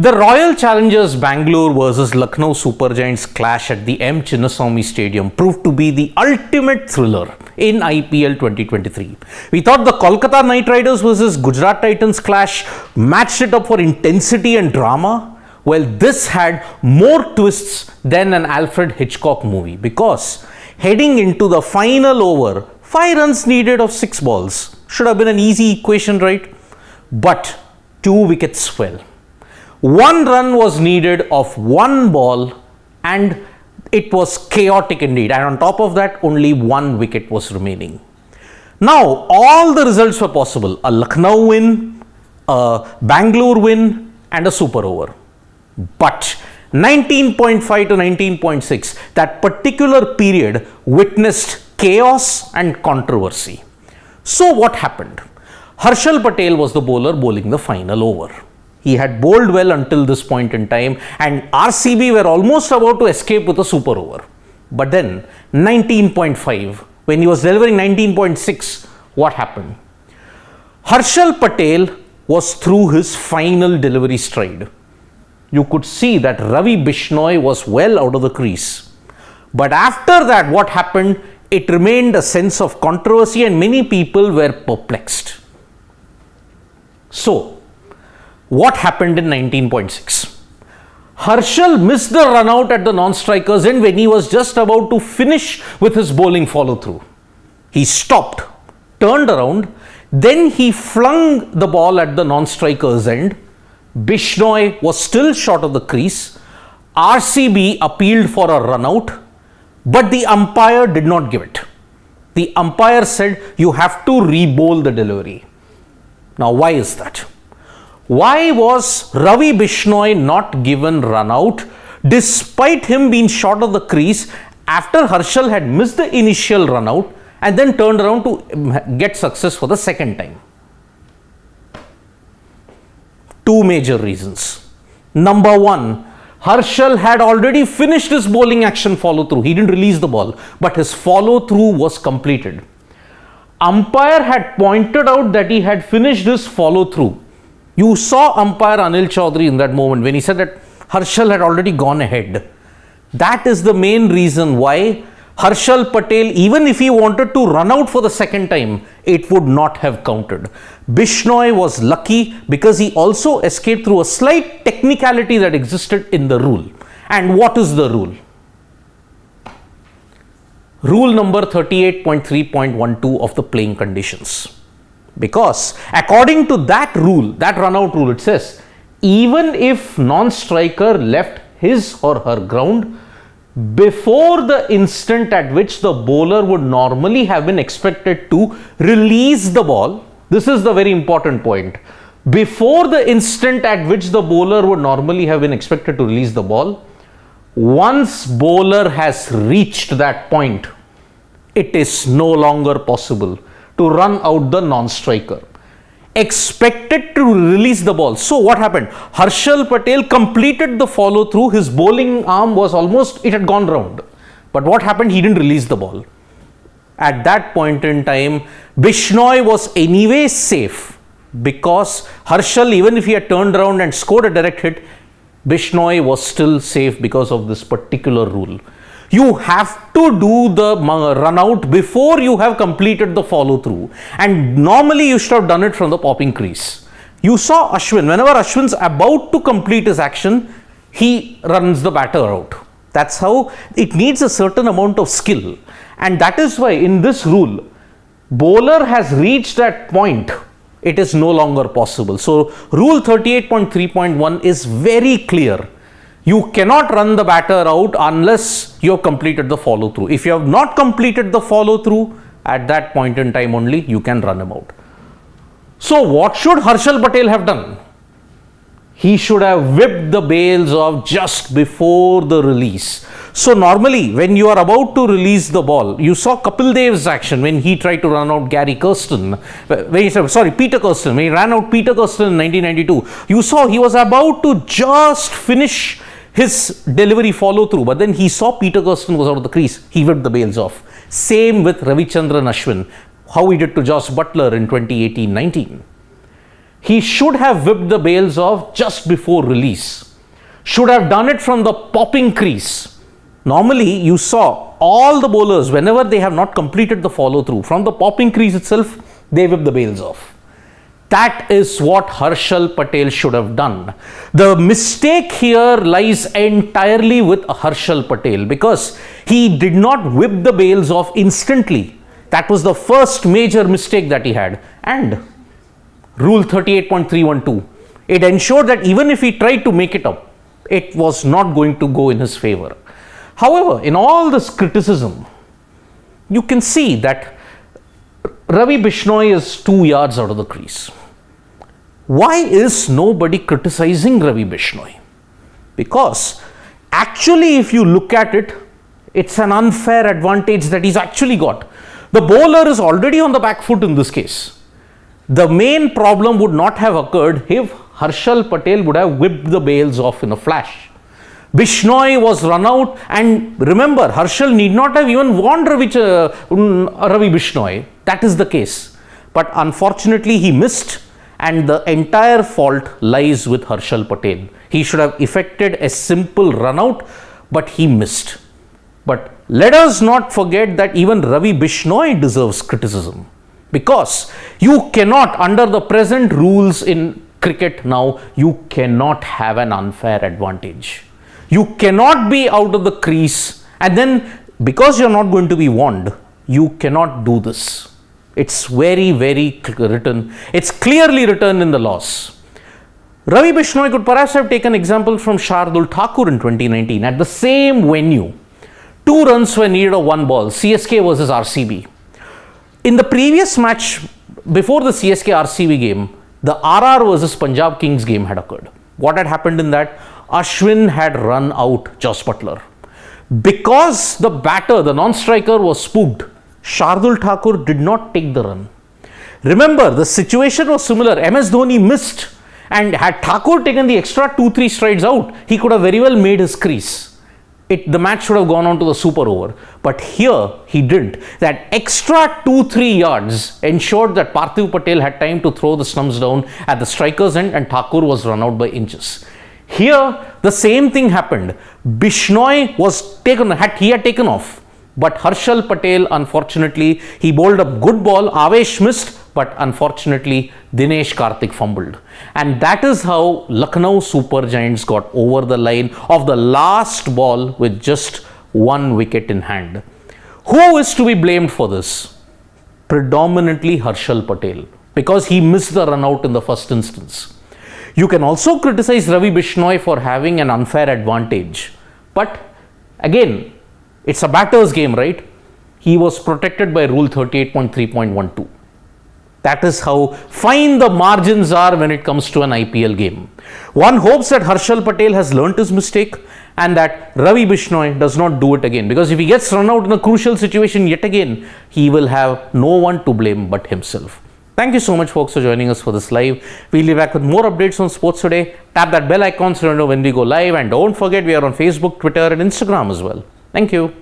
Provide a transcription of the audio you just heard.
The Royal Challengers Bangalore versus Lucknow Super Giants clash at the M. Chinnaswamy Stadium proved to be the ultimate thriller in IPL 2023. We thought the Kolkata Knight Riders versus Gujarat Titans clash matched it up for intensity and drama. Well, this had more twists than an Alfred Hitchcock movie, because heading into the final over, 5 runs needed of 6 balls. Should have been an easy equation, right? But 2 wickets fell. 1 run was needed of 1 ball, and it was chaotic indeed. And on top of that, only 1 wicket was remaining. Now, all the results were possible. A Lucknow win, a Bangalore win, and a super over. But 19.5 to 19.6, that particular period witnessed chaos and controversy. So what happened? Harshal Patel was the bowler bowling the final over. He had bowled well until this point in time, and RCB were almost about to escape with a super over. But then 19.5, when he was delivering 19.6, what happened? Harshal Patel was through his final delivery stride. You could see that Ravi Bishnoi was well out of the crease. But after that, what happened? It remained a sense of controversy, and many people were perplexed. So, what happened in 19.6? Harshal missed the run out at the non-strikers end when he was just about to finish with his bowling follow-through. He stopped, turned around, then he flung the ball at the non-strikers end. Bishnoi was still short of the crease. RCB appealed for a run out, but the umpire did not give it. The umpire said, you have to re-bowl the delivery. Now, why is that? Why was Ravi Bishnoi not given run out despite him being short of the crease after Harshal had missed the initial run out and then turned around to get success for the second time? 2 major reasons. Number 1, Harshal had already finished his bowling action follow through. He didn't release the ball, but his follow through was completed. Umpire had pointed out that he had finished his follow through. You saw umpire Anil Chaudhary in that moment when he said that Harshal had already gone ahead. That is the main reason why Harshal Patel, even if he wanted to run out for the second time, it would not have counted. Bishnoi was lucky because he also escaped through a slight technicality that existed in the rule. And what is the rule? Rule number 38.3.12 of the playing conditions. Because according to that rule, that run out rule, it says, even if non-striker left his or her ground before the instant at which the bowler would normally have been expected to release the ball, this is the very important point. Before the instant at which the bowler would normally have been expected to release the ball, once bowler has reached that point, it is no longer possible to run out the non-striker. Expected to release the ball. So what happened? Harshal Patel completed the follow through. His bowling arm was almost, it had gone round. But what happened? He didn't release the ball. At that point in time, Bishnoi was anyway safe, because Harshal, even if he had turned around and scored a direct hit, Bishnoi was still safe because of this particular rule. You have to do the run out before you have completed the follow through, and normally you should have done it from the popping crease. You saw Ashwin, whenever Ashwin's about to complete his action, he runs the batter out. That's how it needs a certain amount of skill, and that is why in this rule, bowler has reached that point, it is no longer possible. So rule 38.3.1 is very clear. You cannot run the batter out unless you have completed the follow through. If you have not completed the follow through, at that point in time only you can run him out. So what should Harshal Patel have done? He should have whipped the bails off just before the release. So normally when you are about to release the ball, you saw Kapil Dev's action when he tried to run out Peter Kirsten, when he ran out Peter Kirsten in 1992. You saw he was about to just finish his delivery follow through, but then he saw Peter Kirsten was out of the crease. He whipped the bails off. Same with Ravichandran Ashwin, how he did to Josh Butler in 2018-19. He should have whipped the bails off just before release. Should have done it from the popping crease. Normally, you saw all the bowlers, whenever they have not completed the follow through, from the popping crease itself, they whip the bails off. That is what Harshal Patel should have done. The mistake here lies entirely with Harshal Patel because he did not whip the bails off instantly. That was the first major mistake that he had. And Rule 38.312, it ensured that even if he tried to make it up, it was not going to go in his favor. However, in all this criticism, you can see that Ravi Bishnoi is 2 yards out of the crease. Why is nobody criticizing Ravi Bishnoi? Because actually, if you look at it, it's an unfair advantage that he's actually got. The bowler is already on the back foot in this case. The main problem would not have occurred if Harshal Patel would have whipped the bails off in a flash. Bishnoi was run out, and remember, Harshal need not have even warned Ravi Bishnoi. That is the case. But unfortunately, he missed, and the entire fault lies with Harshal Patel. He should have effected a simple run out, but he missed. But let us not forget that even Ravi Bishnoi deserves criticism, because you cannot, under the present rules in cricket now, you cannot have an unfair advantage. You cannot be out of the crease, and then because you're not going to be warned, you cannot do this. It's very, very written. It's clearly written in the laws. Ravi Bishnoi could perhaps have taken example from Shardul Thakur in 2019 at the same venue. 2 runs were needed of 1 ball, CSK versus RCB. In the previous match, before the CSK RCB game, the RR versus Punjab Kings game had occurred. What had happened in that? Ashwin had run out Jos Buttler. Because the batter, the non-striker, was spooked, Shardul Thakur did not take the run. Remember, the situation was similar. MS Dhoni missed, and had Thakur taken the extra 2-3 strides out, he could have very well made his crease. The match should have gone on to the super over. But here, he didn't. That extra 2-3 yards ensured that Parthiv Patel had time to throw the stumps down at the striker's end, and Thakur was run out by inches. Here, the same thing happened. Bishnoi had taken off. But Harshal Patel, unfortunately, he bowled a good ball. Avesh missed, but unfortunately, Dinesh Karthik fumbled. And that is how Lucknow Super Giants got over the line of the last ball with just 1 wicket in hand. Who is to be blamed for this? Predominantly Harshal Patel, because he missed the run out in the first instance. You can also criticize Ravi Bishnoi for having an unfair advantage. But again, it's a batter's game, right? He was protected by Rule 38.3.12. That is how fine the margins are when it comes to an IPL game. One hopes that Harshal Patel has learnt his mistake and that Ravi Bishnoi does not do it again. Because if he gets run out in a crucial situation yet again, he will have no one to blame but himself. Thank you so much, folks, for joining us for this live. We'll be back with more updates on sports today. Tap that bell icon so you know when we go live. And don't forget, we are on Facebook, Twitter, and Instagram as well. Thank you.